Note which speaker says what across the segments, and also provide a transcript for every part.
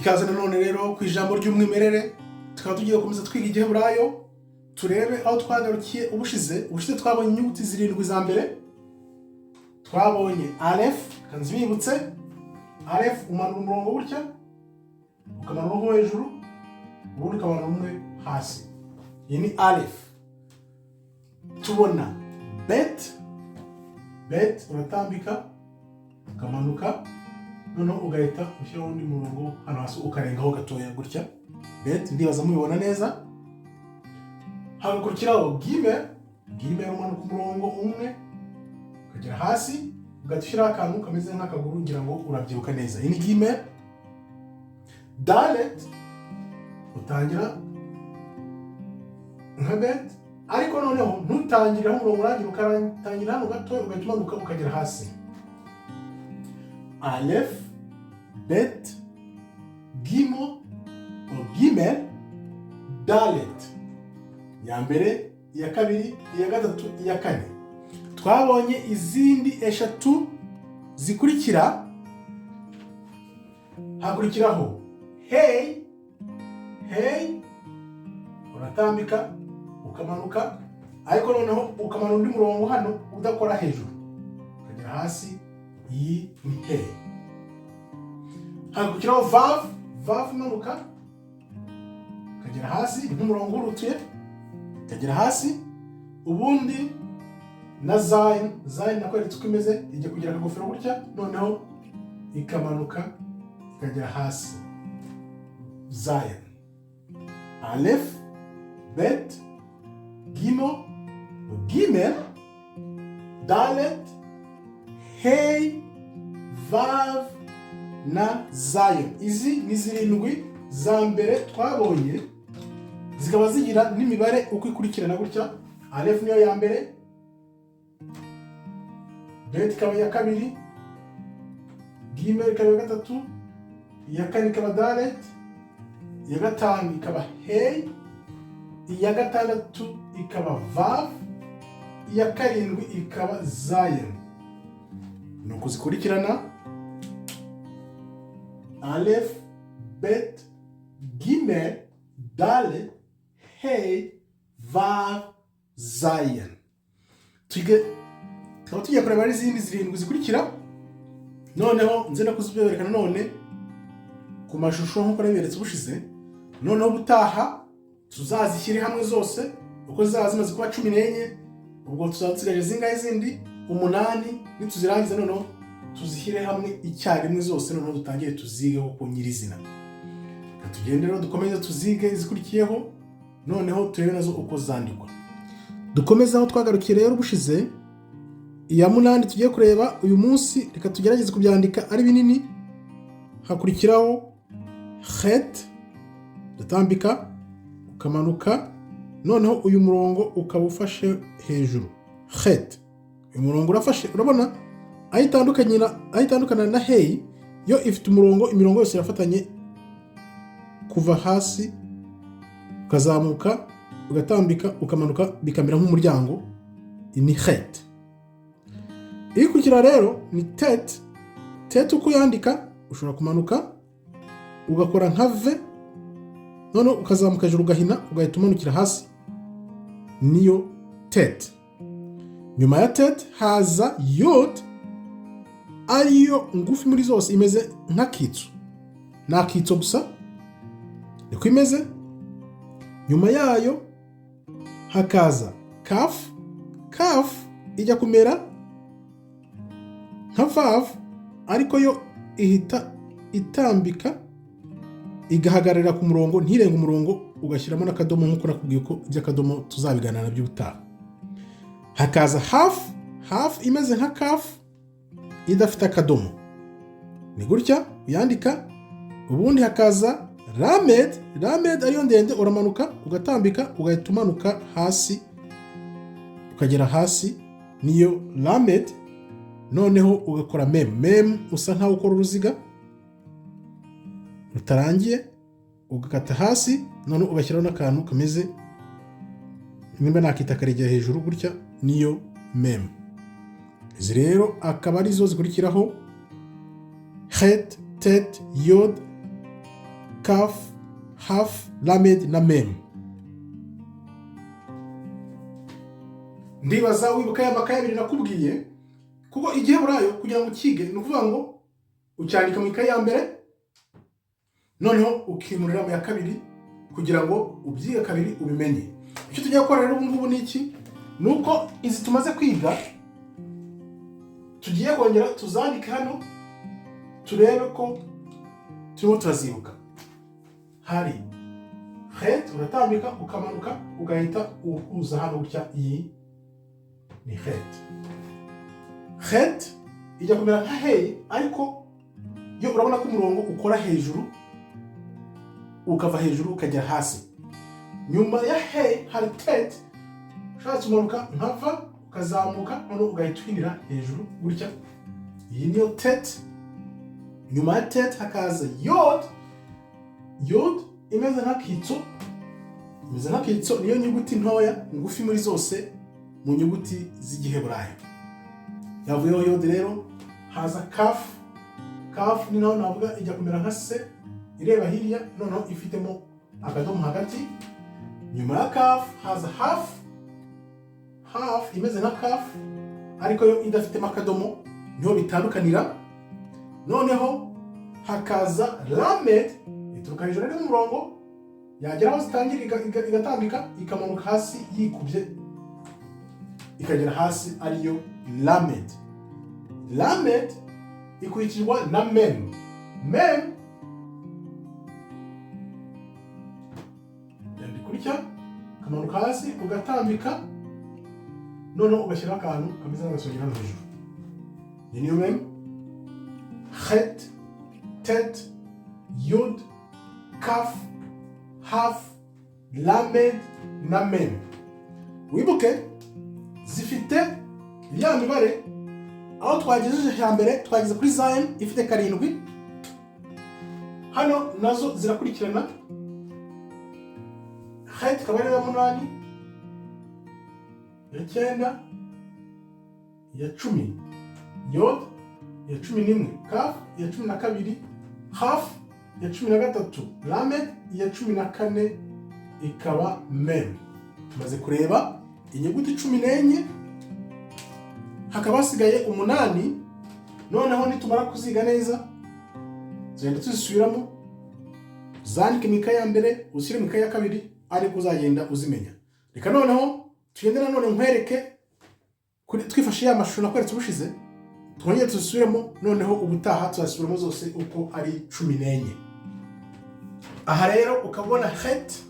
Speaker 1: ikaze nanone rero ku ijambo ry'umwimerere. Tukaba tugiye gukomeza twiga igiheburayo, turebe aho twagarukiye ubushize twabonye inyuguti zirindwi za mbere. Twabonye alef, kanzi bibutse alef umanura umurongo gutya ukamanura nko hejuru, ubundi ukamanura umwe hasi. Iyi ni alef. Tubona bet uratambika ukamanuka, noneho ugahita ushyiraho undi murongo hano hasi ukarengaho gatoya gutya. Bet ndibaza mubibona neza. Hagakurikiraho gime umanuka umurongo umwe ukagera hasi, ugahita ushyiraho akantu kameze nk'akaguru ngira ngo urabyibuka neza. Iyi ni gime. Dalet utangira nka bet, ariko noneho ntutangire aho umurongo urangira, ukatangira hano gato ugahita umanuka ukagera hasi. Alef, bet, gimo, gimel, dalet. Ya mbere, iya kabiri, iya gatatu, iya kane. Twabonye izindi eshatu zikurikira. Hakurikiraho hey, uratambika ukamanuka, ariko noneho ukamanura undi murongo hano udakora hejuru ukagera hasi. Iyi ni hey. Hakurikiraho vav imanuka ukagera hasi nk'umurongo urutuye ukagera hasi. Ubundi na zayin nakweretse uko imeze, ijya kugira akagofero gutya, noneho ikamanuka ikagera hasi. Zayin, alef, bet, gimo, gimel, dalet, hey, vav na zayin. Izi ni zirindwi za mbere twabonye, zikaba zigira n'imibare uko ikurikirana gutya. Alef niyo ya mbere, bet ikaba iya kabiri, gimel ikaba iya gatatu, iya kane ikaba dalet, iya gatanu ikaba hey, iya gatandatu ikaba vav, iya karindwi ikaba zayin. Nuko zikurikirana: alef, bet, gimel, dalet, hey, vav, zayin. Tukaba tugiye kureba izindi zirindwi zikurikira. Noneho nze no kuziberekana none ku mashusho nk'uko nabiberetse ubushize. Noneho butaha tuzazishyire hamwe zose uko zaba zimaze kuba 14. Ubwo tuzatsigaje zingahe zindi 8. Nituzirangiza noneho tuzishyire hamwe icyarimwe zose, noneho dutangire tuzigeho ku nyirizina. Tugende rero dukomeze tuzige izikurikiyeho, noneho turebe nazo uko zandikwa. Dukomeza aho twagarukiye rero ubushize. Iya 8 tugiye kureba uyu munsi, reka tugerageze kubyandika ari binini. Hakurikiraho het, datambika ukamanuka, noneho uyu murongo ukaba ufashe hejuru. Het, uyu murongo urafashe, urabona ayitandukana na hey, yo ifite imirongo yose irafatanye kuva hasi ukazamuka ugatambika ukamanuka, bikamera nk'umuryango. Ni het. Ikurikira rero ni tet uko yandika, ushobora kumanuka ugakora nka v, none ukazamuka hejuru ugahina ugahita umanukira hasi. Niyo tet. Nyuma ya tet haza yod, ariyo ngufi muri zose, imeze nk'akitso. Nta kitso gusa niko imeze. Nyuma yayo hakaza kaf ijya kumera nka vav, ariko yo ihita itambika igahagarara ku murongo, ntirenga umurongo, ugashyiramo n'akadomo nk'uko nakubwiye ko by'akadomo tuzabiganana nabyo ubutaha. Hakaza half imeze nka kaf idafite akadomo, ni gutya uyandika. Ubundi hakaza lamed ariyo ndende, uramanuka ugatambika ugahita umanuka hasi ukagera hasi. Niyo lamed. Noneho ugakora mem usa nkaho ukora uruziga rutarangiye, ugakata hasi, none ugashyiraho n'akantu kameze nimba nakita karegera hejuru gutya. Niyo mem. Izi rero akaba ari zo zikurikiraho: het, tet, yod, kaf, haf, lamed na mem. Ndibaza wibuka ya makaye abiri nakubwiye, kuko igiheburayo kugira ngo kige ni ukuvuga ngo ucyandika mu ikaye ya mbere, noneho ukimurira mu ya kabiri kugira ngo ubyige kabiri ubimenye. Icyo tugiye gukora rero ubu ni iki? Nuko izi tumaze kwiga tugiye kongera tuzandike hano turebe ko turimo turazibuka. Hari het, uratambika ukamanuka ugahita uhuza hano gutya, iyi ni het. Het ijya kumera nka hey, ariko yo urabona ko umurongo ukora hejuru ukava hejuru ukajya hasi. Nyuma ya hey hari tet, ushatse umanuka nkava ukazamuka none ugahita uhinira hejuru gutya, iyi niyo tet. Nyuma ya tet hakaza yod. Yod imeze nk'akitso, niyo nyuguti ntoya ngufi muri zose mu nyuguti z'igiheburayo. Yavuyeho yod rero haza kaf. Kaf ni naho navuga ijya kumera nka se ireba hirya, noneho ifitemo akadomo hagati. Nyuma ya kaf haza haf. Haf imeze nka kaf ariko yo idafitemo akadomo, niho bitandukanira. Noneho hakaza lamed, ituruka hejuru ari umurongo, yagera aho zitangira igatambika ikamanuka hasi yikubye ikagera hasi, ariyo lamed. Lamed ikurikirwa na mem. Mem yandikurya kamanuka hasi ugatambika, noneho ugashyiraho akantu kameze nk'agasongera hano hejuru. Iyi niyo mem. Het, tet, yud, kaf, haf, lamed na mem. Wibuke zifite ya mibare, aho twagejeje hambere twageze kuri zayin ifite 7, hano nazo zirakurikirana. Het ikaba ari ya 8, ya 9, ya 10, yod ya 11, kaf ya 12, haf ya 13, lamed ya 14, ikaba mem. Tumaze kureba inyuguti 14, hakaba hasigaye 8. Noneho nitumara kuziga neza zenda tuzisubiramo, zandike mu ikaye ya mbere ushyire mu ikaye ya kabiri, ariko uzagenda uzimenya. Reka noneho tugende nanone nkwereke twifashe ya mashusho nakweretse ubushize, twongere tuzisubiremo. Noneho ubutaha tuzasubiramo zose uko ari 14. Aha rero ukabona het.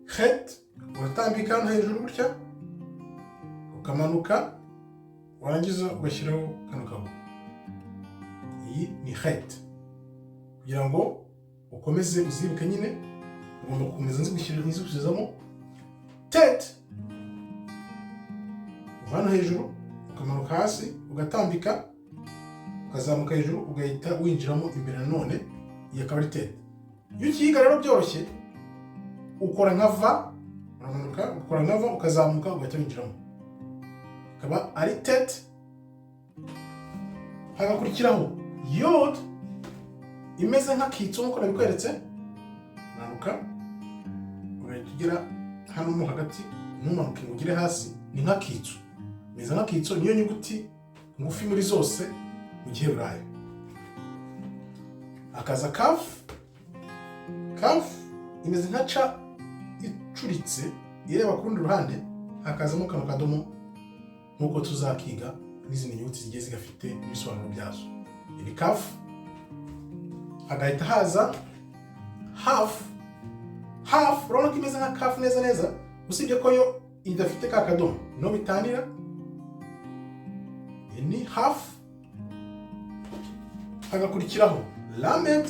Speaker 1: Het uratambika hano hejuru gutya ukamanuka, warangiza ugashyiraho kano kabo. Iyi ni het. Kugira ngo ukomeze uzibuke nyine ugomba gukomeza nzigushyizamo. Tet hano hejuru ukamanuka hasi ugatambika ukazamuka hejuru ugahita winjiramo imbere nanone, iyi akaba ari tet. Iyo ukiyiga rero byoroshye, ukora nka va, uramanuka ukora nka va ukazamuka ugahita winjiramo, akaba ari tet. Hagakurikiraho yod imeze nk'akitso nk'uko nabikweretse, umanuka ugahita ugera hano mo hagati, ntumanuke ngo ugere hasi, ni nk'akitso, imeze nk'akitso, niyo nyuguti ngufi muri zose mu giheburayo. Akaza kaf. Kaf imeze nka ca icuritse ireba ku rundi ruhande, hakazamo kano kadomo nk'uko tuzakiga n'izindi nyuguti zigiye zigafite ibisobanuro byazo. Ibi kaf. Hagahita haza haf. Haf urabona ko imeze nka kaf neza neza, usibye ko yo idafite ka kadomo, no bitanira. Ni haf. Hagakurikiraho lamed.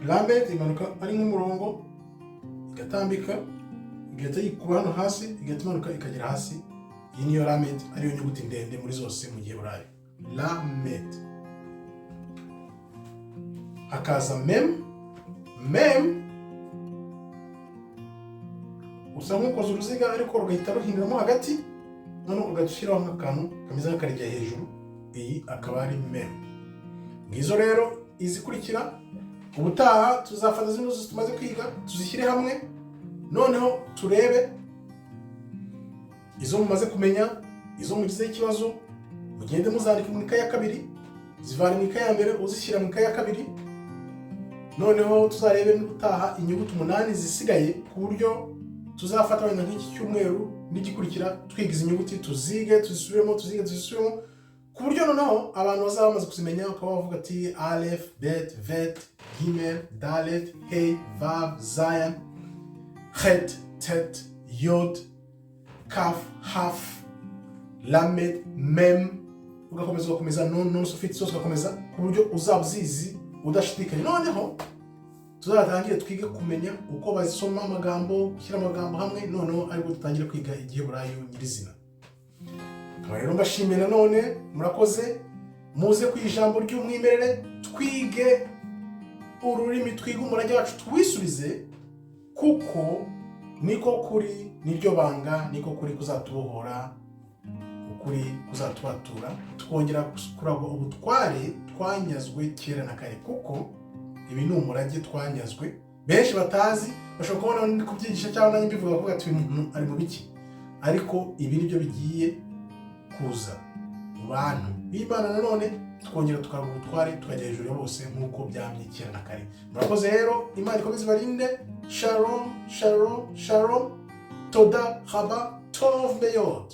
Speaker 1: Lamed imanuka ari nk'umurongo, igatambika igahita yikuba hano hasi, igahita imanuka ikagera hasi. Iyi niyo lamed, ariyo nyuguti ndende muri zose mu giheburayo. Lamed. Hakaza mem. Mem usa nk'ukoze uruziga ariko ugahita ruhiniramo hagati, noneho ugashyiraho nk'akantu kameze nk'akarijya hejuru. Iyi akaba ari mem. Ngizo rero izikurikira ubutaha tuzafata zino zose tumaze kwiga tuzishyire hamwe, noneho turebe izo mumaze kumenya, izo mugizeho ikibazo mugende muzandika mu ikaye ya kabiri, zivana mu ikaye ya mbere uzishyira mu ikaye ya kabiri, noneho tuzarebe n'ubutaha inyuguti 8 zisigaye, ku buryo tuzafata wenda nk'iki cyumweru n'igikurikira twiga izi nyuguti tuzige tuzisubiremo, ku buryo noneho abantu bazaba bamaze kuzimenya, ukaba bavuga ati alef, bet, vet, gimel, dalet, hey, vav, zayan, het, tet, yod, kaf, haf, lamed, mem, ugakomeza non sufite zose ugakomeza, ku buryo uzaba uzizi udashidikanya. Noneho tuzatangire twige kumenya uko bazisoma amagambo, gushyira amagambo hamwe, noneho aribwo dutangire kwiga igiheburayo nyirizina. Rero mbashimira none, murakoze, muze ku ijambo ry'umwimerere, twige ururimi, twige umurage wacu tuwisubize, kuko niko kuri, niryo banga, niko kuri kuzatubohora, ukuri kuzatubatura, tukongera kuragwa ubutware twanyazwe kera na kare, kuko ibi ni umurage twanyazwe benshi batazi, bashobora kubona ndi kubyigisha cyangwa nanjye mbivuga ko ati umuntu ari mu biki, ariko ibi nibyo bigiye kuza mu bantu b'Imana, nanone tukongera tukaragwa ubutware tukajya hejuru ya bose nk'uko byamye kera na kare. Murakoze rero, Imana ikomeze ibarinde. Shalom, shalom, shalom, toda haba tov beyod.